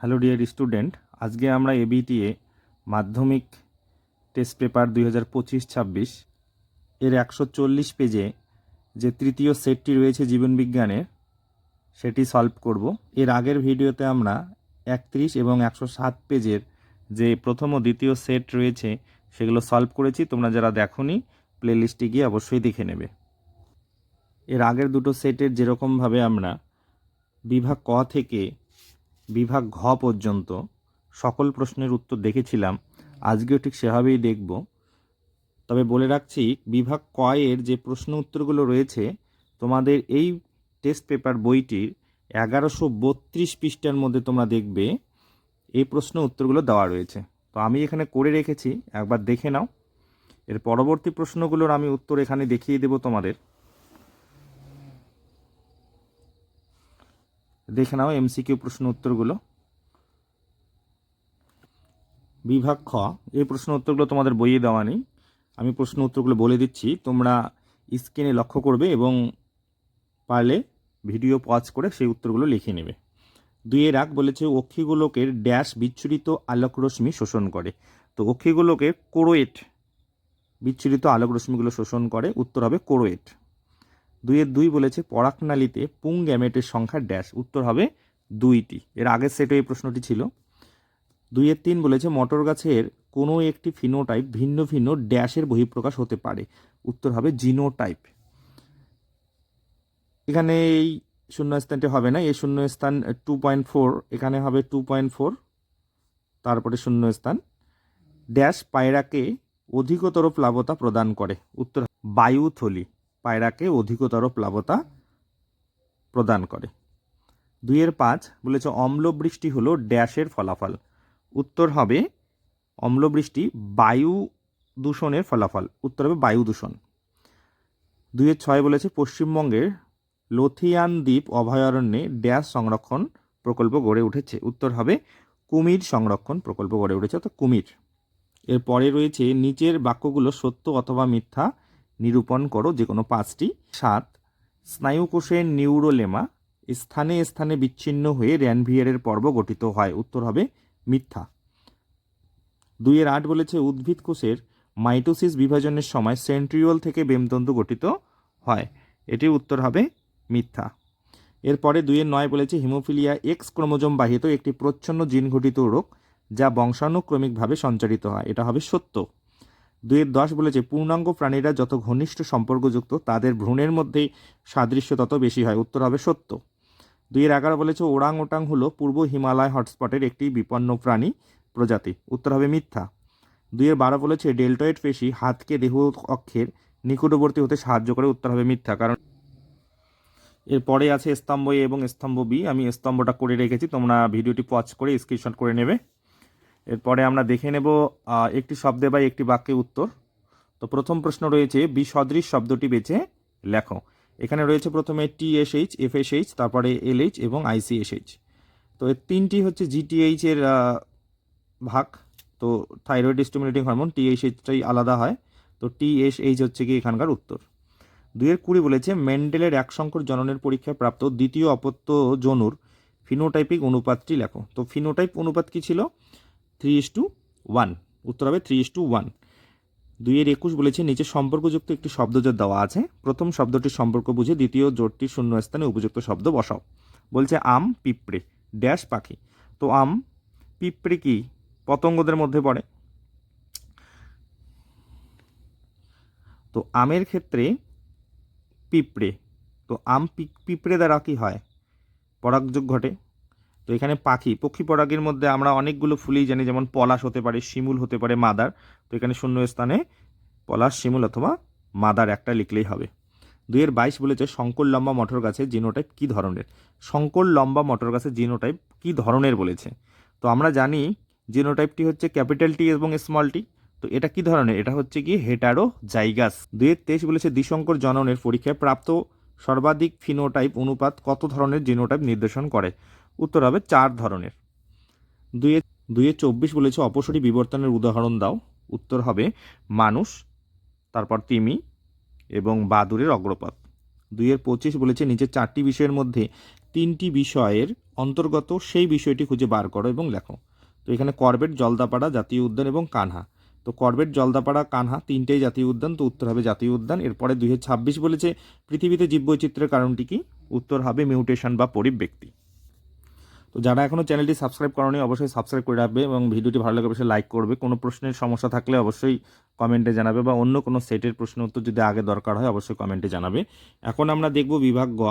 Hello dear student, আজকে আমরা ABTA মাধ্যমিক টেস্ট পেপার 2025-26 এর 140 পেজে যে তৃতীয় সেটটি রয়েছে জীবনবিজ্ঞানের সেটি সলভ করব। এর আগের ভিডিওতে আমরা 31 এবং 107 পেজের যে প্রথম ও দ্বিতীয় সেট রয়েছে সেগুলো সলভ করেছি। তোমরা যারা দেখোনি প্লেলিস্টে গিয়ে অবশ্যই দেখে নেবে। এর আগের দুটো সেটের যেরকমভাবে আমরা বিভাগ ক থেকে বিভাগ ঘ পর্যন্ত সকল প্রশ্নের উত্তর দেখেছিলাম, আজকেও ঠিক সেভাবেই দেখব। তবে বলে রাখছি, বিভাগ ক এর যে প্রশ্ন উত্তরগুলো রয়েছে তোমাদের এই টেস্ট পেপার বইটির 1132 পৃষ্ঠার মধ্যে তোমরা দেখবে এই প্রশ্ন উত্তরগুলো দেওয়া রয়েছে। তো আমি এখানে করে রেখেছি, একবার দেখে নাও। এর পরবর্তী প্রশ্নগুলোর আমি উত্তর এখানে দেখিয়ে দেব তোমাদের। দেখে নাও এমসিকিউ প্রশ্ন উত্তরগুলো। বিভাগ খ এই প্রশ্ন উত্তরগুলো তোমাদের বইয়ে দেওয়া নেই, আমি প্রশ্ন উত্তরগুলো বলে দিচ্ছি, তোমরা স্ক্রিনে লক্ষ্য করবে এবং পারলে ভিডিও পজ করে সেই উত্তরগুলো লিখে নেবে। 2 এক বলেছে অক্ষিগোলকের ড্যাশ বিচ্ছুরিত আলোকরশ্মি শোষণ করে। তো অক্ষিগোলকের কোরোয়েট বিচ্ছুরিত আলোকরশ্মিগুলো শোষণ করে, উত্তর হবে কোরোয়েট। 2 বলেছে পরাগনালীতে পুং গ্যামেটের সংখ্যা ড্যাশ, উত্তর হবে 2টি। এর আগের সেটে এই প্রশ্নটি ছিল। 3 বলেছে মটর গাছের কোনো একটি ফিনোটাইপ ভিন্ন ভিন্ন ড্যাশের বহিঃপ্রকাশ হতে পারে, উত্তর হবে জিনোটাইপ। এখানে এই শূন্যস্থানটি হবে না, এই শূন্যস্থান 2.4, এখানে হবে 2.4, তারপরে শূন্যস্থান। ড্যাশ পায়রাকে অধিকতর প্লাবতা প্রদান করে, উত্তর বায়ুথলি পায়রাকে অধিকতর প্লাবতা প্রদান করে। 2-5 বলেছে অম্লবৃষ্টি হলো ড্যাশের ফলাফল, উত্তর হবে অম্লবৃষ্টি বায়ু দূষণের ফলাফল, উত্তর হবে বায়ু দূষণ। 2-6 বলেছে পশ্চিমবঙ্গের লোথিয়ান দ্বীপ অভয়ারণ্যে ড্যাশ সংরক্ষণ প্রকল্প গড়ে উঠেছে, উত্তর হবে কুমির সংরক্ষণ প্রকল্প গড়ে উঠেছে, অর্থাৎ কুমির। এরপরে রয়েছে নিচের বাক্যগুলো সত্য অথবা মিথ্যা নিরূপণ করো, যে কোনো 5টি। 7 স্নায়ুকোষের নিউরোলেমা স্থানে স্থানে বিচ্ছিন্ন হয়ে র্যানভিয়ারের পর্ব গঠিত হয়, উত্তর হবে মিথ্যা। 2-8 বলেছে উদ্ভিদ কোষের মাইটোসিস বিভাজনের সময় সেন্ট্রিওল থেকে বেমতন্তু গঠিত হয়, এটির উত্তর হবে মিথ্যা। এরপরে 2-9 বলেছে হিমোফিলিয়া এক্স ক্রোমোজোম বাহিত একটি প্রচ্ছন্ন জিন ঘটিত রোগ যা বংশানুক্রমিকভাবে সঞ্চারিত হয়, এটা হবে সত্য। 2-10 বলেছে পূর্ণাঙ্গ প্রাণীরা যত ঘনিষ্ঠ সম্পর্কযুক্ত তাদের ভ্রূণের মধ্যে সাদৃশ্য তত বেশি হয়, উত্তর হবে সত্য। 2-11 বলেছে ওরাং ওটাং হলো পূর্ব হিমালয় হটস্পটের একটি বিপন্ন প্রাণী প্রজাতি, উত্তর হবে মিথ্যা। 2-12 বলেছে ডেল্টয়েড পেশি হাতকে দেহ অক্ষের নিকটবর্তী হতে সাহায্য করে, উত্তর হবে মিথ্যা। কারণ এরপরে আছে স্তম্ভ এ এবং স্তম্ভ বি, আমি স্তম্ভটা করে রেখেছি, তোমরা ভিডিওটি পজ করে স্ক্রিনশট করে নেবে। এরপরে আমরা দেখে নেব একটি শব্দে বা একটি বাক্যে উত্তর। তো প্রথম প্রশ্ন রয়েছে বিসদৃশ শব্দটি বেছে লেখো। এখানে রয়েছে প্রথমে TSH, FSH, তারপরে LH এবং ICSH। তো এর 3টি হচ্ছে GTH এর ভাগ। তো থাইরয়েড স্টিমুলেটিং হরমোন TSHটাই আলাদা হয়, তো TSH হচ্ছে কি এখানকার উত্তর। 2-20 বলেছে মেন্ডেলের একসংকর জননের পরীক্ষায় প্রাপ্ত দ্বিতীয় অপত্য জনুর ফিনোটাইপিক অনুপাতটি লেখো। তো ফিনোটাইপ অনুপাত কি ছিল? 3:1, উত্তর হবে 3:1। 2-21 বলেছে নিচে সম্পর্কযুক্ত একটি শব্দজোড় দেওয়া আছে, প্রথম শব্দটির সম্পর্ক বুঝে দ্বিতীয় জোড়টির শূন্যস্থানে উপযুক্ত শব্দ বসাও। বলছে আম পিঁপড়ে ড্যাশ পাখি। তো আম পিঁপড়ে কি পতঙ্গদের মধ্যে পড়ে, তো আমের ক্ষেত্রে পিঁপড়ে, তো আম পিঁপড়ে দ্বারা কি হয়? পরাগযোগ ঘটে। তো এখানে পাখি পক্ষী পরাগের মধ্যে আমরা অনেকগুলো ফুলই জানি, যেমন পলাশ হতে পারে, শিমুল হতে পারে, মাদার। তো এখানে শূন্য স্থানে পলাশ, শিমুল অথবা মাদার একটা লিখলেই হবে। 2-22 বলেছে শঙ্কর লম্বা মটর গাছের জিনোটাইপ কি ধরনের। শঙ্কর লম্বা মটর গাছের জিনোটাইপ কি ধরনের বলেছে। তো আমরা জানি জিনোটাইপটি হচ্ছে ক্যাপিটাল টি এবং স্মল টি। তো এটা কি ধরনের? এটা হচ্ছে কি হেটারোজাইগাস। 2-23 বলেছে দ্বিসংকর জননের পরীক্ষায় প্রাপ্ত সর্বাধিক ফিনোটাইপ অনুপাত কত ধরনের জিনোটাইপ নির্দেশন করে, উত্তর হবে 4 ধরনের। 2-24 বলেছে অপসরী বিবর্তনের উদাহরণ দাও, উত্তর হবে মানুষ, তারপর তিমি এবং বাদুড়ের অগ্রপাত। 2-25 বলেছে নিচে 4টি বিষয়ের মধ্যে 3টি বিষয়ের অন্তর্গত সেই বিষয়টি খুঁজে বার করো এবং লেখো। তো এখানে করবেট, জলদাপাড়া জাতীয় উদ্যান এবং কানহা। তো করবেট, জলদাপাড়া, কানহা তিনটেই জাতীয় উদ্যান, তো উত্তর হবে জাতীয় উদ্যান। এরপরে 2026 বলেছে পৃথিবীতে জীববৈচিত্র্যের কারণটি কি? উত্তর হবে মিউটেশন বা পরিব্যক্তি। তো যারা এখনও চ্যানেলটি সাবস্ক্রাইব করোনি অবশ্যই সাবস্ক্রাইব করে রাখবে এবং ভিডিওটি ভালো লাগলে অবশ্যই লাইক করবে। কোনো প্রশ্নের সমস্যা থাকলে অবশ্যই কমেন্টে জানাবে, বা অন্য কোনো সেটের প্রশ্ন উত্তর যদি আগে দরকার হয় অবশ্যই কমেন্টে জানাবে। এখন আমরা দেখব বিভাগ গ,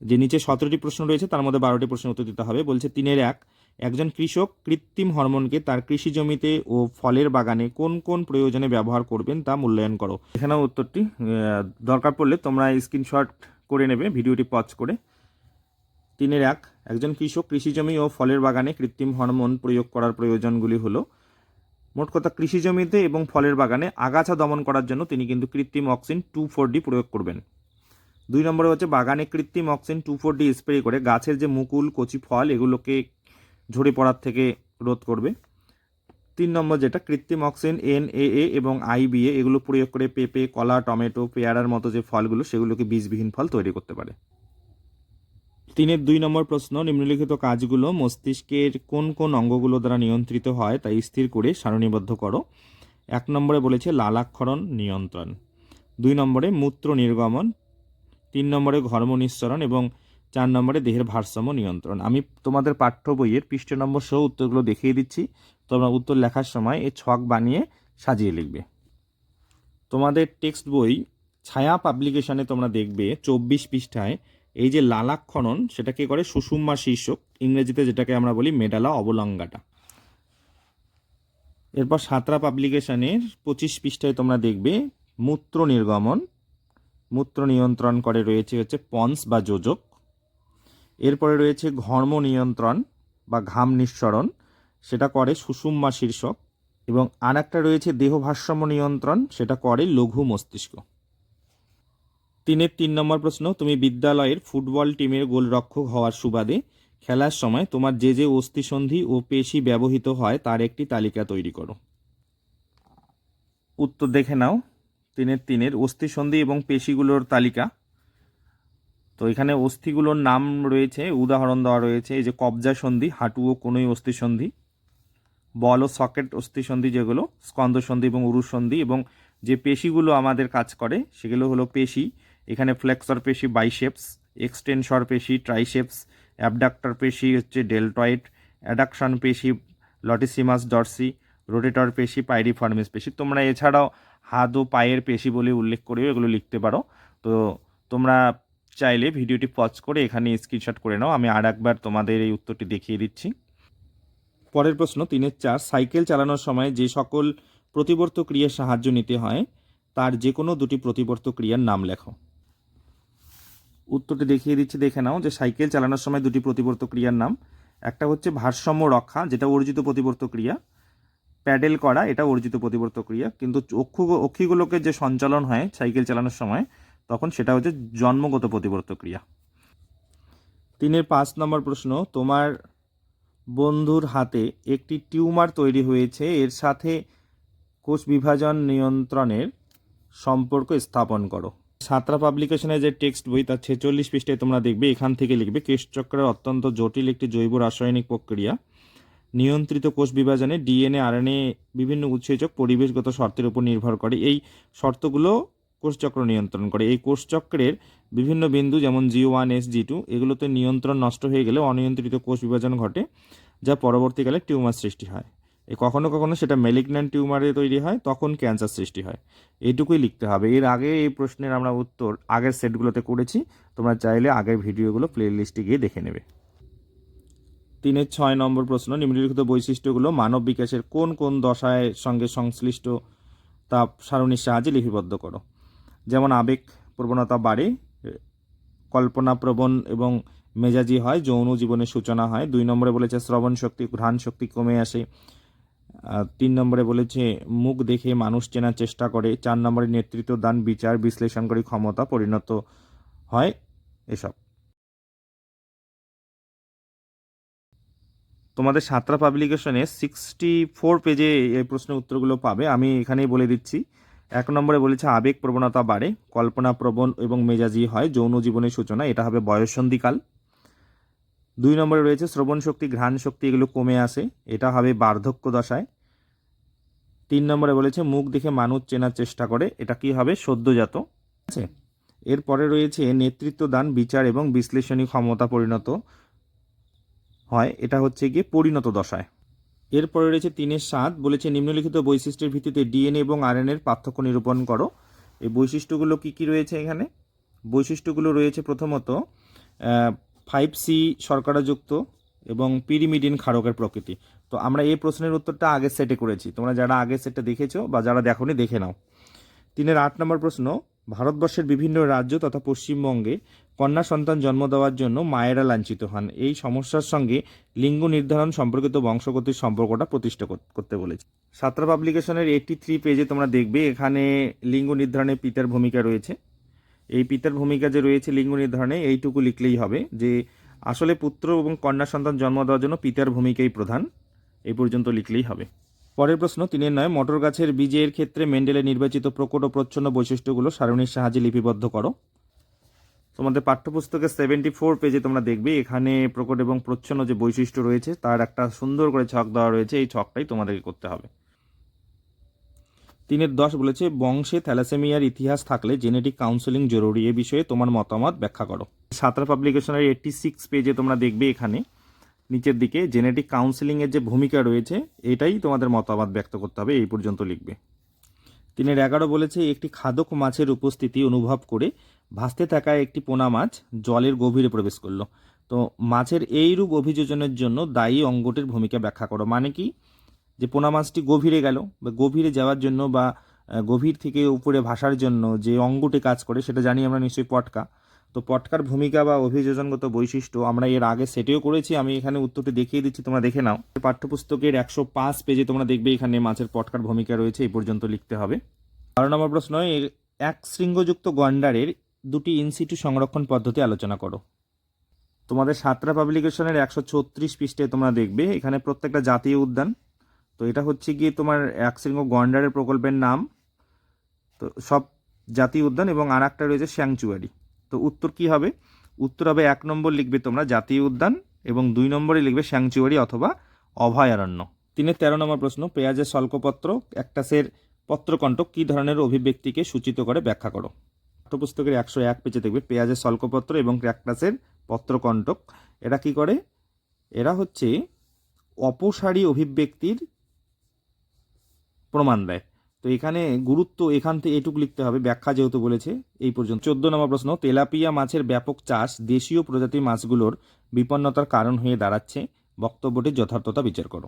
যে নিচে 17টি প্রশ্ন রয়েছে তার মধ্যে 12টি প্রশ্নের উত্তর দিতে হবে। বলছে 3-1, একজন কৃষক কৃত্রিম হরমোনকে তার কৃষি জমিতে ও ফলের বাগানে কোন কোন প্রয়োজনে ব্যবহার করবেন তা মূল্যায়ন করো। এখানেও উত্তরটি দরকার পড়লে তোমরা স্ক্রিনশট করে নেবে ভিডিওটি পজ করে। 3-1, একজন কৃষক কৃষি জমি ও ফলের বাগানে কৃত্রিম হরমোন প্রয়োগ করার প্রয়োজনগুলি হলো, মোট কথা কৃষি জমিতে এবং ফলের বাগানে আগাছা দমন করার জন্য তিনি কিন্তু কৃত্রিম অক্সিন 2,4-D প্রয়োগ করবেন। 2 নম্বরে হচ্ছে বাগানে কৃত্রিম অক্সিন 2,4-D স্প্রে করে গাছের যে মুকুল, কচি ফল এগুলোকে ঝরে পড়ার থেকে রোধ করবে। 3 নম্বর যেটা কৃত্রিম অক্সিন NAA এবং IBA এগুলো প্রয়োগ করে পেঁপে, কলা, টমেটো, পেয়ারার মতো যে ফলগুলো সেগুলোকে বীজবিহীন ফল তৈরি করতে পারে। 3-এর 2 নম্বর প্রশ্ন, নিম্নলিখিত কাজগুলো মস্তিষ্কের কোন কোন অঙ্গগুলো দ্বারা নিয়ন্ত্রিত হয় তাই স্থির করে সারণীবদ্ধ করো। 1 নম্বরে বলেছে লালাক্ষরণ নিয়ন্ত্রণ, 2 নম্বরে মূত্র নির্গমন, 3 নম্বরে ঘর্ম নিঃসরণ এবং 4 নম্বরে দেহের ভারসাম্য নিয়ন্ত্রণ। আমি তোমাদের পাঠ্য বইয়ের পৃষ্ঠ নম্বর সহ উত্তরগুলো দেখিয়ে দিচ্ছি, তোমরা উত্তর লেখার সময় এই ছক বানিয়ে সাজিয়ে লিখবে। তোমাদের টেক্সট বই ছায়া পাবলিকেশনে তোমরা দেখবে 24 পৃষ্ঠায় এই যে লালাক্ষরণ সেটাকে করে সুষুম্না শীর্ষক, ইংরেজিতে যেটাকে আমরা বলি মেডালা অবলঙ্গাটা। এরপর সাঁতরা পাবলিকেশনের 25 পৃষ্ঠায় তোমরা দেখবে মূত্র নির্গমন, মূত্র নিয়ন্ত্রণ করে রয়েছে হচ্ছে পন্স বা যোজক। এরপরে রয়েছে ঘর্ম নিয়ন্ত্রণ বা ঘাম নিঃসরণ, সেটা করে সুষুম্না শীর্ষক। এবং আর একটা রয়েছে দেহ ভারসাম্য নিয়ন্ত্রণ, সেটা করে লঘু মস্তিষ্ক। 3-এর 3 নম্বর প্রশ্ন, তুমি বিদ্যালয়ের ফুটবল টিমের গোলরক্ষক হওয়ার সুবাদে খেলার সময় তোমার যে যে অস্থিসন্ধি ও পেশি ব্যবহৃত হয় তার একটি তালিকা তৈরি করো। উত্তর দেখে নাও। 3-এর অস্থিসন্ধি এবং পেশিগুলোর তালিকা। তো এখানে অস্থিগুলোর নাম রয়েছে, উদাহরণ দেওয়া রয়েছে, এই যে কবজা সন্ধি, হাঁটু ও কোনোই অস্থিসন্ধি, বল ও সকেট অস্থিসন্ধি যেগুলো, স্কন্ধসন্ধি এবং উরুসন্ধি। এবং যে পেশিগুলো আমাদের কাজ করে সেগুলো হলো পেশি, এখানে ফ্লেক্সর পেশি বাইসেপস, এক্সটেনসর পেশি ট্রাইসেপস, অ্যাবডাক্টর পেশি হচ্ছে ডেলটয়েড, অ্যাডাকশন পেশি লটিসিমাস ডরসি, রোটেটর পেশি পাইরিফর্মিস পেশি। তোমরা এছাড়াও হাত ও পায়ের পেশি বলে উল্লেখ করেও এগুলো লিখতে পারো। তো তোমরা চাইলে ভিডিওটি পজ করে এখানে স্ক্রিনশট করে নাও, আমি আর একবার তোমাদের এই উত্তরটি দেখিয়ে দিচ্ছি। পরের প্রশ্ন 3-4, সাইকেল চালানোর সময় যে সকল প্রতিবর্ত ক্রিয়ার সাহায্য নিতে হয় তার যে কোনো দুটি প্রতিবর্ত ক্রিয়ার নাম লেখো। উত্তরটি দেখিয়ে দিচ্ছি, দেখে নাও যে সাইকেল চালানোর সময় দুটি প্রতিবর্ত ক্রিয়ার নাম, একটা হচ্ছে ভারসাম্য রক্ষা যেটা অর্জিত প্রতিবর্ত ক্রিয়া, প্যাডেল করা এটা অর্জিত প্রতিবর্ত ক্রিয়া, কিন্তু অক্ষিগুলোকে যে সঞ্চালন হয় সাইকেল চালানোর সময় তখন সেটা হচ্ছে জন্মগত প্রতিবর্ত ক্রিয়া। 3-এর 5 নম্বর প্রশ্ন, তোমার বন্ধুর হাতে একটি টিউমার তৈরি হয়েছে, এর সাথে কোষ বিভাজন নিয়ন্ত্রণের সম্পর্ক স্থাপন করো। সাঁতরা পাবলিকেশনের যে টেক্সট বই তার 46 পৃষ্ঠায় তোমরা দেখবে, এখান থেকে লিখবে কোষচক্রের অত্যন্ত জটিল একটি জৈব রাসায়নিক প্রক্রিয়া নিয়ন্ত্রিত কোষ বিভাজনে DNA RNA বিভিন্ন উৎসেচক পরিবেশগত শর্তের উপর নির্ভর করে, এই শর্তগুলো কোষচক্র নিয়ন্ত্রণ করে। এই কোষচক্রের বিভিন্ন বিন্দু যেমন G1 S G2 এগুলোতে নিয়ন্ত্রণ নষ্ট হয়ে গেলে অনিয়ন্ত্রিত কোষ বিভাজন ঘটে, যা পরবর্তীকালে টিউমার সৃষ্টি হয়। কখনো কখনো সেটা ম্যালিগন্যান্ট টিউমারে তৈরি হয়, তখন ক্যান্সার সৃষ্টি হয়। এইটুকুই লিখতে হবে। এর আগে এই প্রশ্নের আমরা উত্তর আগের সেটগুলোতে করেছি, তোমরা চাইলে আগের ভিডিওগুলো প্লে লিস্টে গিয়ে দেখে নেবে। 3-এর 6 নম্বর প্রশ্ন, নিম্নলিখিত বৈশিষ্ট্যগুলো মানব বিকাশের কোন কোন দশায় সঙ্গে সংশ্লিষ্ট তা সারণীর সাহায্যে লিপিবদ্ধ করো। যেমন আবেগ প্রবণতা বাড়ে, কল্পনাপ্রবণ এবং মেজাজি হয়, যৌন জীবনের সূচনা হয়। 2 নম্বরে বলেছে শ্রবণ শক্তি ঘ্রাণ শক্তি কমে আসে। 3 নম্বরে বলেছে মুখ দেখে মানুষ চেনার চেষ্টা করে। 4 নম্বরে নেতৃত্ব দান, বিচার বিশ্লেষণকারী ক্ষমতা পরিণত হয় এসব। তোমাদের সাঁতরা পাবলিকেশনে 64 পেজে এই প্রশ্নের উত্তরগুলো পাবে, আমি এখানেই বলে দিচ্ছি। 1 নম্বরে বলেছে আবেগ প্রবণতা বাড়ে, কল্পনাপ্রবণ এবং মেজাজি হয়, যৌন জীবনের সূচনা, এটা হবে বয়ঃসন্ধিকাল। 2 নম্বরে রয়েছে শ্রবণ শক্তি, ঘ্রাণ শক্তি এগুলো কমে আসে, এটা হবে বার্ধক্য দশায়। 3 নম্বরে বলেছে মুখ দেখে মানুষ চেনার চেষ্টা করে, এটা কি হবে সদ্যজাত। ঠিক আছে, এরপরে রয়েছে নেতৃত্ব দান, বিচার এবং বিশ্লেষণী ক্ষমতা পরিণত হয়, এটা হচ্ছে গিয়ে পরিণত দশায়। এরপরে রয়েছে 3-7 বলেছে নিম্নলিখিত বৈশিষ্ট্যের ভিত্তিতে ডিএনএ এবং আরএনএর পার্থক্য নিরূপণ করো। এই বৈশিষ্ট্যগুলো কি কি রয়েছে এখানে? বৈশিষ্ট্যগুলো রয়েছে প্রথমত 5C শর্করাযুক্ত এবং পিরিমিডিন ক্ষারকের প্রকৃতি। তো আমরা এই প্রশ্নের উত্তরটা আগের সেটে করেছি, তোমরা যারা আগের সেটটা দেখেছো বা যারা দেখোনি দেখে নাও। 3-8 নম্বর প্রশ্ন, ভারতবর্ষের বিভিন্ন রাজ্য তথা পশ্চিমবঙ্গে কন্যা সন্তান জন্ম দেওয়ার জন্য মায়েরা লাঞ্ছিত হন, এই সমস্যার সঙ্গে লিঙ্গ নির্ধারণ সম্পর্কিত বংশগতির সম্পর্কটা প্রতিষ্ঠা করতে বলেছে। সাঁতরা পাবলিকেশনের 83 পেজে তোমরা দেখবে এখানে লিঙ্গ নির্ধারণে পিতার ভূমিকা রয়েছে। এই পিতার ভূমিকা যে রয়েছে লিঙ্গ নির্ধারণে, এইটুকু লিখলেই হবে যে আসলে পুত্র এবং কন্যা সন্তান জন্ম দেওয়ার জন্য পিতার ভূমিকাই প্রধান, এই পর্যন্ত লিখলেই হবে। পরের প্রশ্ন 3-9, মটর গাছের বীজের ক্ষেত্রে মেন্ডেলের নির্বাচিত প্রকট ও প্রচ্ছন্ন বৈশিষ্ট্যগুলো সারণীর সাহায্যে লিপিবদ্ধ করো। তোমাদের পাঠ্যপুস্তকের 74 পেজে তোমরা দেখবে এখানে প্রকট এবং প্রচ্ছন্ন যে বৈশিষ্ট্য রয়েছে তার একটা সুন্দর করে ছক দেওয়া রয়েছে, এই ছকটাই তোমাদেরকে করতে হবে। 3-10 বলেছে বংশে থ্যালাসেমিয়ার ইতিহাস থাকলে জেনেটিক কাউন্সেলিং জরুরি, এ বিষয়ে তোমার মতামত ব্যাখ্যা করো। সাঁতরা পাবলিকেশনের 86 পেজে তোমরা দেখবে এখানে নিচের দিকে জেনেটিক কাউন্সেলিংয়ের যে ভূমিকা রয়েছে এটাই তোমাদের মতামত ব্যক্ত করতে হবে, এই পর্যন্ত লিখবে। 3-11 বলেছে একটি খাদক মাছের উপস্থিতি অনুভব করে ভাসতে থাকা একটি পোনা মাছ জলের গভীরে প্রবেশ করলো। তো মাছের এইরূপ অভিযোজনের জন্য দায়ী অঙ্গটির ভূমিকা ব্যাখ্যা করো। মানে কি, যে পোনা মাছটি গভীরে গেল বা গভীরে যাওয়ার জন্য বা গভীর থেকে উপরে ভাসার জন্য যে অঙ্গটি কাজ করে সেটা জানি আমরা নিশ্চয়ই পটকা। তো পটকার ভূমিকা বা অভিযোজনগত বৈশিষ্ট্য আমরা এর আগে সেটেও করেছি, আমি এখানে উত্তরটি দেখিয়ে দিচ্ছি, তোমরা দেখে নাও। পাঠ্যপুস্তকের 105 পেজে তোমরা দেখবে এখানে মাছের পটকার ভূমিকা রয়েছে, এই পর্যন্ত লিখতে হবে। 12 নম্বর প্রশ্ন, এক শৃঙ্গযুক্ত গন্ডারের দুটি ইনসিটু সংরক্ষণ পদ্ধতি আলোচনা করো। তোমাদের সাঁতরা পাবলিকেশনের 136 পৃষ্ঠায় তোমরা দেখবে এখানে প্রত্যেকটা জাতীয় উদ্যান, তো এটা হচ্ছে গিয়ে তোমার এক শৃঙ্গ গন্ডারের প্রকল্পের নাম, তো সব জাতীয় উদ্যান, এবং আর একটা রয়েছে স্যাংচুয়ারি। তো উত্তর কি হবে? উত্তর হবে 1 নম্বর লিখবে তোমরা জাতীয় উদ্যান এবং 2 নম্বরে লিখবে স্যাংচুয়ারি অথবা অভয়ারণ্য। 3-13 নম্বর প্রশ্ন, পেঁয়াজের স্বল্পপত্র ক্যাকটাসের পত্রকণ্টক কী ধরনের অভিব্যক্তিকে সূচিত করে ব্যাখ্যা করো। পাঠ্যপুস্তকের 101 পেজে দেখবে পেঁয়াজের স্বল্পপত্র এবং ক্যাকটাসের পত্রকণ্টক এরা কি করে, এরা হচ্ছে অপসারী অভিব্যক্তির প্রমাণ দেয়। তো এখানে গুরুত্ব এখান থেকে এটুকু লিখতে হবে, ব্যাখ্যা যেহেতু বলেছে এই পর্যন্ত। 14 নম্বর প্রশ্ন, তেলাপিয়া মাছের ব্যাপক চাষ দেশীয় প্রজাতির মাছগুলোর বিপন্নতার কারণ হয়ে দাঁড়াচ্ছে, বক্তব্যটির যথার্থতা বিচার করো।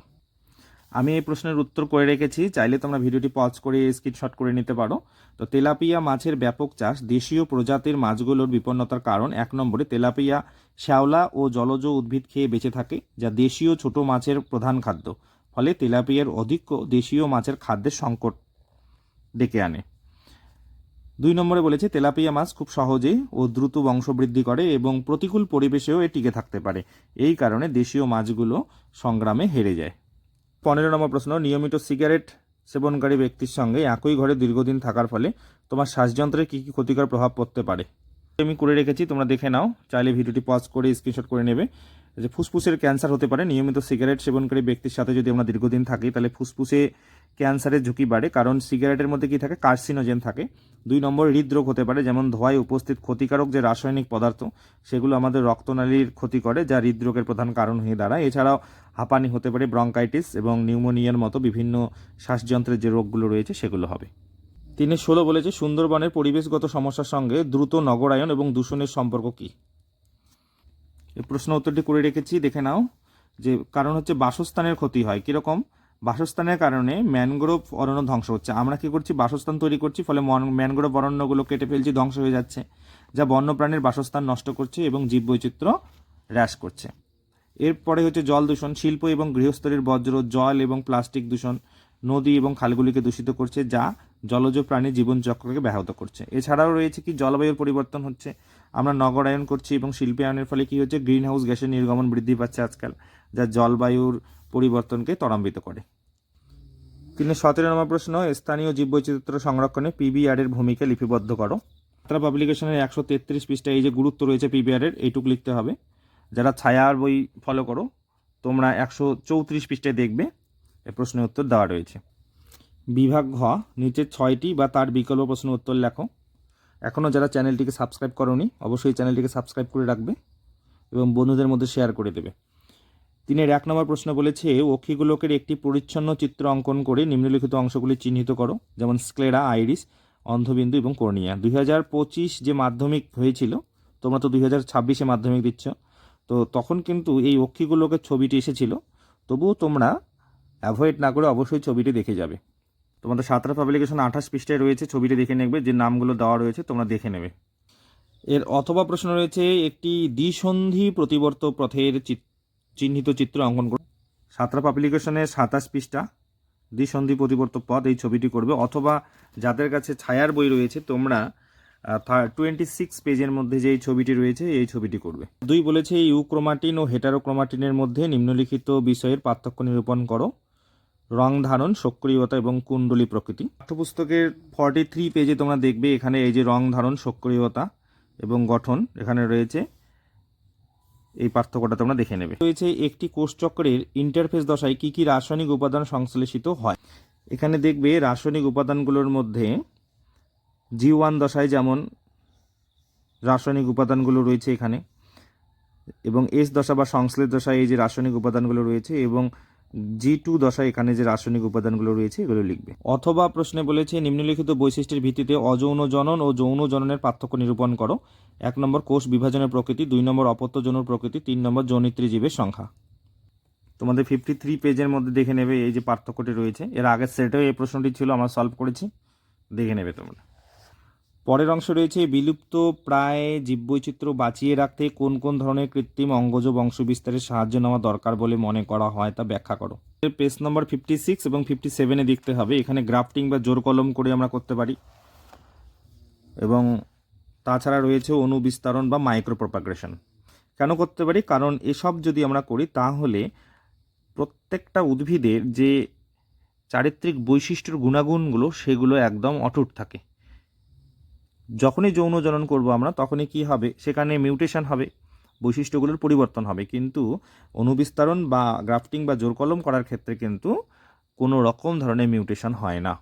আমি এই প্রশ্নের উত্তর করে রেখেছি, চাইলে তোমরা ভিডিওটি পজ করে স্ক্রিনশট করে নিতে পারো। তো তেলাপিয়া মাছের ব্যাপক চাষ দেশীয় প্রজাতির মাছগুলোর বিপন্নতার কারণ, 1 নম্বরে তেলাপিয়া শ্যাওলা ও জলজ উদ্ভিদ খেয়ে বেঁচে থাকে, যা দেশীয় ছোট মাছের প্রধান খাদ্য, ফলে তেলাপিয়ার অধিক্য দেশীয় মাছের খাদ্যের সংকট ডেকে আনে। 2 নম্বরে বলেছে তেলাপিয়া মাছ খুব সহজে ও দ্রুত বংশবৃদ্ধি করে এবং প্রতিকূল পরিবেশেও টিকে থাকতে পারে, এই কারণে দেশীয় মাছগুলো সংগ্রামে হেরে যায়। 15 নম্বর প্রশ্ন, নিয়মিত সিগারেট সেবনকারী ব্যক্তির সঙ্গে একই ঘরে দীর্ঘদিন থাকার ফলে তোমার শ্বাসযন্ত্রের কী কী ক্ষতিকর প্রভাব পড়তে পারে। আমি করে রেখেছি, তোমরা দেখে নাও, চাইলে ভিডিওটি পজ করে স্ক্রিনশট করে নেবে। যে ফুসফুসের ক্যান্সার হতে পারে নিয়মিত সিগারেট সেবনকারী ব্যক্তির সাথে যদি আমরা দীর্ঘদিন থাকি, তাহলে ফুসফুসে ক্যান্সারের ঝুঁকি বাড়ে, কারণ সিগারেটের মধ্যে কি থাকে, কার্সিনোজেন থাকে। 2 নম্বর হৃদরোগ হতে পারে, যেমন ধোঁয়ায় উপস্থিত ক্ষতিকারক যে রাসায়নিক পদার্থ সেগুলো আমাদের রক্তনালীর ক্ষতি করে, যা হৃদরোগের প্রধান কারণ হয়ে দাঁড়ায়। এছাড়াও হাঁপানি হতে পারে, ব্রঙ্কাইটিস এবং নিউমোনিয়ার মতো বিভিন্ন শ্বাসযন্ত্রের যে রোগগুলো রয়েছে সেগুলো হবে। 3-16 বলেছে সুন্দরবনের পরিবেশগত সমস্যার সঙ্গে দ্রুত নগরায়ন এবং দূষণের সম্পর্ক কী। এই প্রশ্ন উত্তরটি করে রেখেছি, দেখে নাও। যে কারণ হচ্ছে বাসস্থানের ক্ষতি হয়, কীরকম, বাসস্থানের কারণে ম্যানগ্রোভ অরণ্য ধ্বংস হচ্ছে, আমরা কী করছি, বাসস্থান তৈরি করছি, ফলে ম্যানগ্রোভ অরণ্যগুলো কেটে ফেলছি, ধ্বংস হয়ে যাচ্ছে, যা বন্যপ্রাণীর বাসস্থান নষ্ট করছে এবং জীববৈচিত্র্য হ্রাস করছে। এরপরে হচ্ছে জল দূষণ, শিল্প এবং গৃহস্থলীর বজ্র, জল এবং প্লাস্টিক দূষণ নদী এবং খালগুলিকে দূষিত করছে, যা জলজ প্রাণী জীবনচক্রকে ব্যাহত করছে। এছাড়াও রয়েছে কি, জলবায়ুর পরিবর্তন হচ্ছে, আমরা নগরায়ন করছি এবং শিল্পায়নের ফলে কি হচ্ছে, গ্রিন হাউস গ্যাসের নির্গমন বৃদ্ধি পাচ্ছে আজকাল, যা জলবায়ুর পরিবর্তনকে ত্বরান্বিত করে। 17 নম্বর প্রশ্ন, স্থানীয় জীববৈচিত্র্য সংরক্ষণে পিবিআর এর ভূমিকা লিপিবদ্ধ করো। সাঁতরা পাবলিকেশনের 133 পৃষ্ঠায় এই যে গুরুত্ব রয়েছে পিবিআর এর, এইটুকু লিখতে হবে। যারা ছায়ার বই ফলো করো তোমরা 134 পৃষ্ঠায় দেখবে এই প্রশ্নের উত্তর দেওয়া রয়েছে। বিভাগ ঘ, নিচের 6টি বা তার বিকল্প প্রশ্নের উত্তর লেখো। এখনও যারা চ্যানেলটিকে সাবস্ক্রাইব করোনি অবশ্যই চ্যানেলটিকে সাবস্ক্রাইব করে রাখবে এবং বন্ধুদের মধ্যে শেয়ার করে দেবে। 3-এর 1 নম্বর প্রশ্ন বলেছে অক্ষিগোলকের একটি পরিচ্ছন্ন চিত্র অঙ্কন করে নিম্নলিখিত অংশগুলি চিহ্নিত করো, যেমন স্ক্লেরা, আইরিস, অন্ধবিন্দু এবং কর্নিয়া। 2025 যে মাধ্যমিক হয়েছিল, তোমরা তো 2026-এ মাধ্যমিক দিচ্ছ, তো তখন কিন্তু এই অক্ষিগোলকের ছবিটি এসেছিল, তবুও তোমরা অ্যাভয়েড না করে অবশ্যই ছবিটি দেখে যাবে। তোমাদের সাঁতরা পাবলিকেশন 28 পৃষ্ঠায় রয়েছে, ছবিটি দেখে নেবে, যে নামগুলো দেওয়া রয়েছে তোমরা দেখে নেবে। এর অথবা প্রশ্ন রয়েছে একটি দ্বিসন্ধি প্রতিবর্ত পথের চিহ্নিত চিত্র অঙ্কন করো। সাঁতরা পাবলিকেশনের 27 পৃষ্ঠা, দ্বিসন্ধি প্রতিবর্ত পথ, এই ছবিটি করবে। অথবা যাদের কাছে ছায়ার বই রয়েছে তোমরা 26 পেজের মধ্যে যে এই ছবিটি রয়েছে এই ছবিটি করবে। 2 বলেছে ইউক্রোমাটিন ও হেটারোক্রোমাটিনের মধ্যে নিম্নলিখিত বিষয়ের পার্থক্য নিরূপণ করো। রং ধারণ, সক্রিয়তা এবং কুণ্ডলী প্রকৃতি। পাঠ্যপুস্তকের 43 পেজে তোমরা দেখবে এখানে এই যে রং ধারণ, সক্রিয়তা এবং গঠন এখানে রয়েছে, এই পার্থক্যটা তোমরা দেখে নেবে। রয়েছে একটি কোষচক্রের ইন্টারফেস দশায় কি কি রাসায়নিক উপাদান সংশ্লেষিত হয়। এখানে দেখবে রাসায়নিক উপাদানগুলোর মধ্যে G1 দশায় যেমন রাসায়নিক উপাদানগুলো রয়েছে এখানে, এবং S দশা বা সংশ্লেষ দশায় এই যে রাসায়নিক উপাদানগুলো রয়েছে, এবং G2 দশায় এখানে যে রাসায়নিক উপাদানগুলো রয়েছে এগুলো লিখবে। অথবা প্রশ্নে বলেছে নিম্নলিখিত বৈশিষ্ট্যের ভিত্তিতে অযৌন জনন ও যৌন জননের পার্থক্য নিরূপণ করো। 1 নম্বর কোষ বিভাজনের প্রকৃতি, 2 নম্বর অপত্য যৌনর প্রকৃতি, 3 নম্বর যৌনিত্রী জীবের সংখ্যা। তোমাদের 53 পেজের মধ্যে দেখে নেবে এই যে পার্থক্যটি রয়েছে। এর আগের সেটেও এই প্রশ্নটি ছিল, আমরা সলভ করেছি, দেখে নেবে তোমরা। পরের অংশ রয়েছে বিলুপ্ত প্রায় জীববৈচিত্র্য বাঁচিয়ে রাখতে কোন কোন ধরনের কৃত্রিম অঙ্গজ বংশ বিস্তারের সাহায্য নেওয়া দরকার বলে মনে করা হয় তা ব্যাখ্যা করো। পেজ নম্বর 56 এবং 57-এ দেখতে হবে। এখানে গ্রাফটিং বা জোর কলম করে আমরা করতে পারি, এবং তাছাড়া রয়েছে অনুবিস্তারণ বা মাইক্রোপ্রপাগ্রেশন। কেন করতে পারি? কারণ এসব যদি আমরা করি তাহলে প্রত্যেকটা উদ্ভিদের যে চারিত্রিক বৈশিষ্ট্যের গুণাগুণগুলো সেগুলো একদম অটুট থাকে। যখনই যৌন জনন করব আমরা তখনই কি হবে, সেখানে মিউটেশন হবে, বৈশিষ্ট্যগুলোর পরিবর্তন হবে, কিন্তু অনুবিস্তারণ বা গ্রাফটিং বা জোর কলম করার ক্ষেত্রে কিন্তু কোনো রকম ধরনের মিউটেশন হয় না।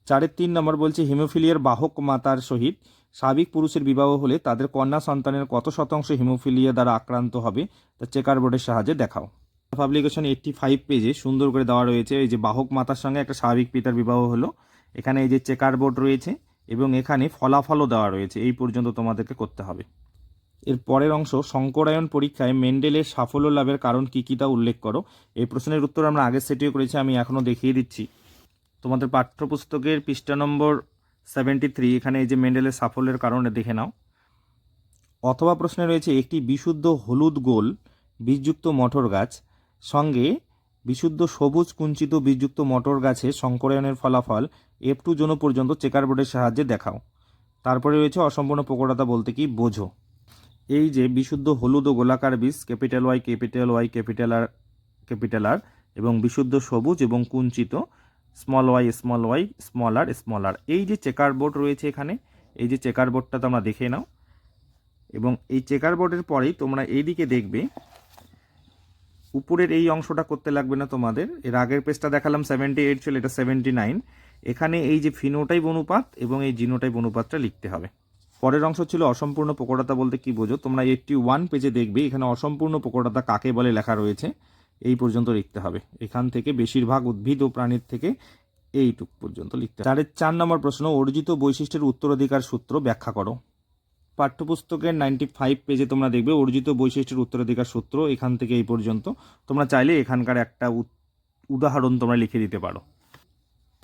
4-এর 3 নম্বর বলছে হিমোফিলিয়ার বাহক মাতার সহিত স্বাভাবিক পুরুষের বিবাহ হলে তাদের কন্যা সন্তানের কত শতাংশ হিমোফিলিয়া দ্বারা আক্রান্ত হবে তা চেকার বোর্ডের সাহায্যে দেখাও। পাবলিকেশন 85 পেজে সুন্দর করে দেওয়া রয়েছে এই যে বাহক মাতার সঙ্গে একটা স্বাভাবিক পিতার বিবাহ হলো, এখানে এই যে চেকার বোর্ড রয়েছে এবং এখানে ফলাফলও দেওয়া রয়েছে, এই পর্যন্ত তোমাদেরকে করতে হবে। এর পরের অংশ শঙ্করায়ন পরীক্ষায় মেন্ডেলের সাফল্য লাভের কারণ কী কী তা উল্লেখ করো। এই প্রশ্নের উত্তর আমরা আগের সেটিও করেছি, আমি এখনও দেখিয়ে দিচ্ছি। তোমাদের পাঠ্যপুস্তকের পৃষ্ঠা নম্বর 73, এখানে এই যে মেন্ডেলের সাফল্যের কারণে দেখে নাও। অথবা প্রশ্নে রয়েছে একটি বিশুদ্ধ হলুদ গোল বীজযুক্ত মটর গাছ সঙ্গে বিশুদ্ধ সবুজ কুঞ্চিত বীজযুক্ত মটর গাছের শঙ্করায়নের ফলাফল F2 যৌন পর্যন্ত চেকার বোর্ডের সাহায্যে দেখাও। তারপরে রয়েছে অসম্পূর্ণ প্রকটতা বলতে কি বোঝো। এই যে বিশুদ্ধ হলুদ ও গোলাকার বীজ capital Y capital Y capital R capital R, এবং বিশুদ্ধ সবুজ এবং কুঞ্চিত স্মল ওয়াই স্মল আর, এই যে চেকার বোর্ড রয়েছে এখানে, এই যে চেকার বোর্ডটা তোমরা দেখে নাও। এবং এই চেকার বোর্ডের পরেই তোমরা এইদিকে দেখবে উপরের এই অংশটা করতে লাগবে না তোমাদের। এর আগের পেজটা দেখালাম 78 ছিল, এটা 79। এখানে এই যে ফিনোটাইপ অনুপাত এবং এই জিনোটাইপ অনুপাতটা লিখতে হবে। পরের অংশ ছিল অসম্পূর্ণ প্রকটতা বলতে কি বোঝো। তোমরা 81 পেজে দেখবে এখানে অসম্পূর্ণ প্রকটতা কাকে বলে লেখা রয়েছে, এই পর্যন্ত লিখতে হবে। এখান থেকে বেশিরভাগ উদ্ভিদ ও প্রাণীর থেকে এইটুক পর্যন্ত লিখতে হবে। 4 নম্বর প্রশ্ন অর্জিত বৈশিষ্ট্যের উত্তরাধিকার সূত্র ব্যাখ্যা করো। পাঠ্যপুস্তকের 95 পেজে তোমরা দেখবে অর্জিত বৈশিষ্ট্যের উত্তরাধিকার সূত্র, এখান থেকে এই পর্যন্ত। তোমরা চাইলে এখানকার একটা উদাহরণ তোমরা লিখে দিতে পারো।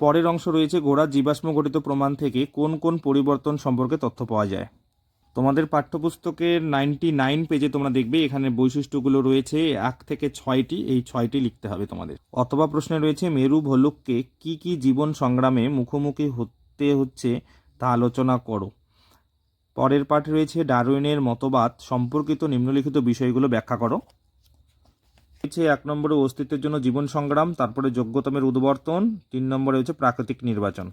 পরের অংশ রয়েছে ঘোড়ার জীবাশ্ম গঠিত প্রমাণ থেকে কোন কোন পরিবর্তন সম্পর্কে তথ্য পাওয়া যায়। তোমাদের পাঠ্যপুস্তকের 99 পেজে তোমরা দেখবে এখানে বৈশিষ্ট্যগুলো রয়েছে 1 থেকে 6টি, এই 6টি লিখতে হবে তোমাদের। অথবা প্রশ্নে রয়েছে মেরু ভল্লুককে কি কি জীবন সংগ্রামে মুখোমুখি হতে হচ্ছে তা আলোচনা করো। পরের পাঠ রয়েছে ডারউইনের মতবাদ সম্পর্কিত নিম্নলিখিত বিষয়গুলো ব্যাখ্যা করো। রয়েছে 1 নম্বরে অস্তিত্বের জন্য জীবন সংগ্রাম, তারপরে যোগ্যতমের উদ্বর্তন, 3 নম্বরে হচ্ছে প্রাকৃতিক নির্বাচন।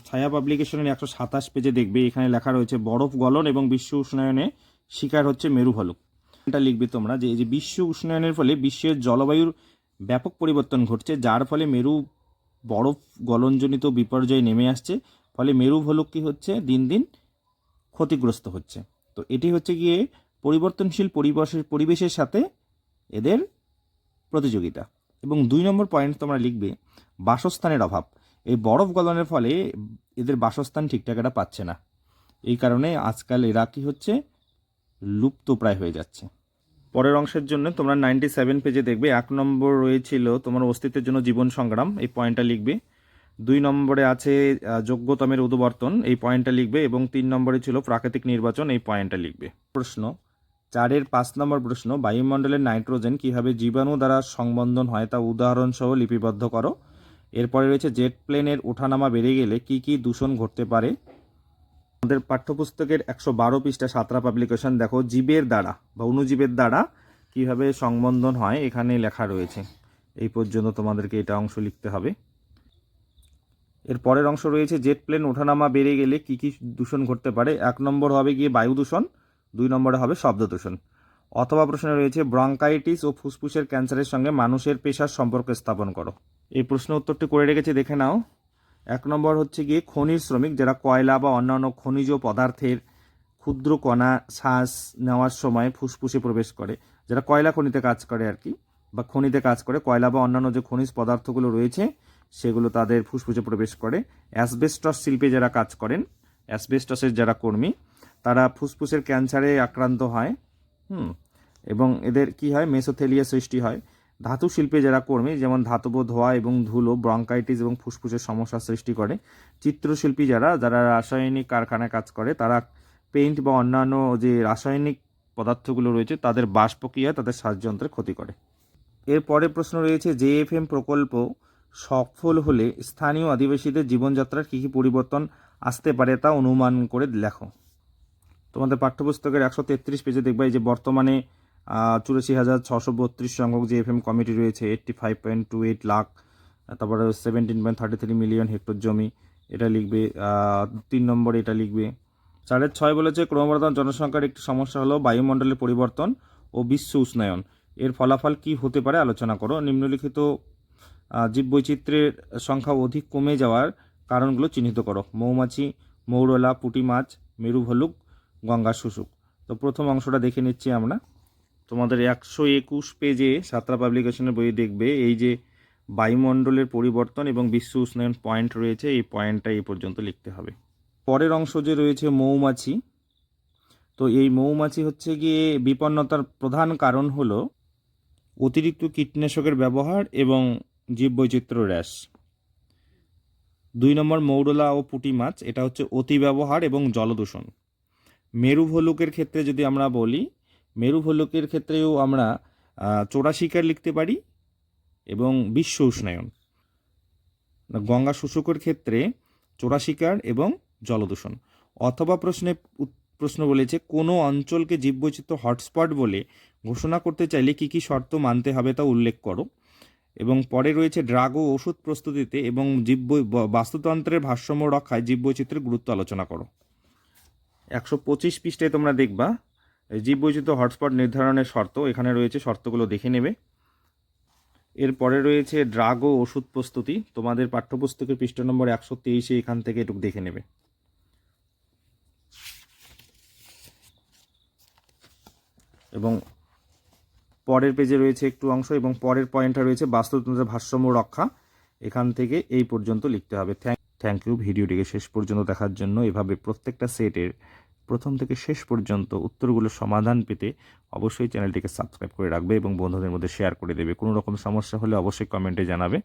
ছায়া পাবলিকেশনের 127 পেজে দেখবে এখানে লেখা রয়েছে বরফ গলন এবং বিশ্ব উষ্ণায়নে শিকার হচ্ছে মেরু ভালুক। এটা লিখবে তোমরা যে এই যে বিশ্ব উষ্ণায়নের ফলে বিশ্বের জলবায়ুর ব্যাপক পরিবর্তন ঘটছে, যার ফলে মেরু বরফ গলনজনিত বিপর্যয় নেমে আসছে, ফলে মেরু ভলুক কি হচ্ছে দিন দিন ক্ষতিগ্রস্ত হচ্ছে। তো এটি হচ্ছে গিয়ে পরিবর্তনশীল পরিবেশের সাথে এদের প্রতিযোগিতা। এবং 2 নম্বর পয়েন্ট তোমরা লিখবে বাসস্থানের অভাব। এই বরফ গলনের ফলে এদের বাসস্থান ঠিকঠাক এটা পাচ্ছে না, এই কারণে আজকাল এরা কি হচ্ছে লুপ্ত প্রায় হয়ে যাচ্ছে। পরের অংশের জন্য তোমরা 97 পেজে দেখবে 1 নম্বর রয়েছিল তোমার অস্তিত্বের জন্য জীবন সংগ্রাম, এই পয়েন্টটা লিখবে। 2 নম্বরে আছে যোগ্যতমের উদ্বর্তন, এই পয়েন্টটা লিখবে। এবং 3 নম্বরে ছিল প্রাকৃতিক নির্বাচন, এই পয়েন্টটা লিখবে। প্রশ্ন 4-এর 5 নম্বর প্রশ্ন, বায়ুমণ্ডলের নাইট্রোজেন কিভাবে জীবাণু দ্বারা সংবন্ধন হয় তা উদাহরণসহ লিপিবদ্ধ করো। এরপরে রয়েছে জেট প্লেনের ওঠানামা বেড়ে গেলে কি কি দূষণ ঘটতে পারে। আমাদের পাঠ্যপুস্তকের 112 পৃষ্ঠা সাঁতরা পাবলিকেশন দেখো, জীবের দ্বারা বা অণুজীবের দ্বারা কিভাবে সংবন্ধন হয় এখানে লেখা রয়েছে। এই পর্যন্ত তোমাদেরকে এটা অংশ লিখতে হবে। এর পরের অংশ রয়েছে জেট প্লেন ওঠানামা বেড়ে গেলে কি কি দূষণ ঘটতে পারে। 1 নম্বর হবে গিয়ে বায়ু দূষণ, 2 নম্বরে হবে শব্দ দূষণ। অথবা প্রশ্নে রয়েছে ব্রঙ্কাইটিস ও ফুসফুসের ক্যান্সারের সঙ্গে মানুষের পেশার সম্পর্ক স্থাপন করো। এই প্রশ্ন উত্তরটি করে রেখেছি, দেখে নাও। 1 নম্বর হচ্ছে গিয়ে খনির শ্রমিক, যারা কয়লা বা অন্যান্য খনিজ পদার্থের ক্ষুদ্র কণা শ্বাস নেওয়ার সময় ফুসফুসে প্রবেশ করে, যারা কয়লা খনিতে কাজ করে আর কি, বা খনিতে কাজ করে, কয়লা বা অন্যান্য যে খনিজ পদার্থগুলো রয়েছে সেগুলো তাদের ফুসফুসে প্রবেশ করে। অ্যাসবেস্টস শিল্পে যারা কাজ করেন, অ্যাসবেস্টসের যারা কর্মী, তারা ফুসফুসের ক্যান্সারে আক্রান্ত হয়। এবং এদের কি হয়, মেসোথেলিয়া সৃষ্টি হয়। ধাতু শিল্পে যারা কর্মী, যেমন ধাতব ধোঁয়া এবং ধুলো ব্রঙ্কাইটিস এবং ফুসফুসের সমস্যা সৃষ্টি করে। চিত্রশিল্পী যারা রাসায়নিক কারখানায় কাজ করে, তারা পেইন্ট বা অন্যান্য যে রাসায়নিক পদার্থগুলো রয়েছে তাদের বাষ্প প্রক্রিয়া তাদের শ্বাসযন্ত্রের ক্ষতি করে। এরপরে প্রশ্ন রয়েছে জেএফএম প্রকল্প সফল হলে স্থানীয় আদিবাসীদের জীবনযাত্রার কী কী পরিবর্তন আসতে পারে তা অনুমান করে লেখো। তোমাদের পাঠ্যপুস্তকের 133 পেজে দেখবে এই যে বর্তমানে 84,632 সংখ্যক জেএফএম কমিটি রয়েছে, 85.28 লাখ, তারপরে 17.33 মিলিয়ন হেক্টর জমি, এটা লিখবে। 3 নম্বরে এটা লিখবে। 4-এর 6 বলেছে ক্রমবর্ধমান জনসংখ্যার একটি সমস্যা হলো বায়ুমণ্ডলের পরিবর্তন ও বিশ্ব উষ্ণায়ন, এর ফলাফল কি হতে পারে আলোচনা করো। নিম্নলিখিত জীববৈচিত্র্যের সংখ্যা অধিক কমে যাওয়ার কারণগুলো চিহ্নিত করো। মৌমাছি, মৌরলা, পুঁটি মাছ, মেরু ভল্লুক, গঙ্গা শুশুক। তো প্রথম অংশটা দেখে নিচ্ছি আমরা। তোমাদের 121 পেজে সাঁতরা পাবলিকেশনের বই দেখবে এই যে বায়ুমণ্ডলের পরিবর্তন এবং বিশ্ব উষ্ণায়ন পয়েন্ট রয়েছে, এই পয়েন্টটা এই পর্যন্ত লিখতে হবে। পরের অংশ যে রয়েছে মৌমাছি, তো এই মৌমাছি হচ্ছে গিয়ে বিপন্নতার প্রধান কারণ হলো অতিরিক্ত কীটনাশকের ব্যবহার এবং জীববৈচিত্র্য হ্রাস। 2 নম্বর মৌরলা ও পুঁটি মাছ, এটা হচ্ছে অতি ব্যবহার এবং জলদূষণ। মেরু ভল্লুকের ক্ষেত্রে যদি আমরা বলি, মেরু ভল্লুকের ক্ষেত্রেও আমরা চোরা শিকার লিখতে পারি এবং বিশ্ব উষ্ণায়ন। গঙ্গা শুশুকের ক্ষেত্রে চোরা শিকার এবং জলদূষণ। অথবা প্রশ্ন বলেছে কোনো অঞ্চলকে জীববৈচিত্র্য হটস্পট বলে ঘোষণা করতে চাইলে কী কী শর্ত মানতে হবে তা উল্লেখ করো। এবং পরে রয়েছে ড্রাগ ও ওষুধ প্রস্তুতিতে এবং বাস্তুতন্ত্রের ভারসাম্য রক্ষায় জীববৈচিত্র্যের গুরুত্ব আলোচনা করো। 125 পৃষ্ঠায় তোমরা দেখবা জীববৈচিত্র্য হটস্পট নির্ধারণের শর্ত, এখানে রয়েছে, শর্তগুলো দেখে নেবে। এরপরে রয়েছে ড্রাগ ও ওষুধ প্রস্তুতি, তোমাদের পাঠ্যপুস্তকের পৃষ্ঠা নম্বর 123, এখান থেকে এটুকু দেখে নেবে। এবং পরের পেজে রয়েছে একটু অংশ, এবং পরের পয়েন্টটা রয়েছে বাস্তুতন্ত্রের ভারসাম্য রক্ষা, এখান থেকে এই পর্যন্ত লিখতে হবে। থ্যাংক ইউ ভিডিওটিকে শেষ পর্যন্ত দেখার জন্য। এভাবে প্রত্যেকটা সেটের প্রথম থেকে শেষ পর্যন্ত উত্তরগুলোর সমাধান পেতে অবশ্যই চ্যানেলটিকে সাবস্ক্রাইব করে রাখবে এবং বন্ধুদের মধ্যে শেয়ার করে দেবে। কোনো রকম সমস্যা হলে অবশ্যই কমেন্টে জানাবে।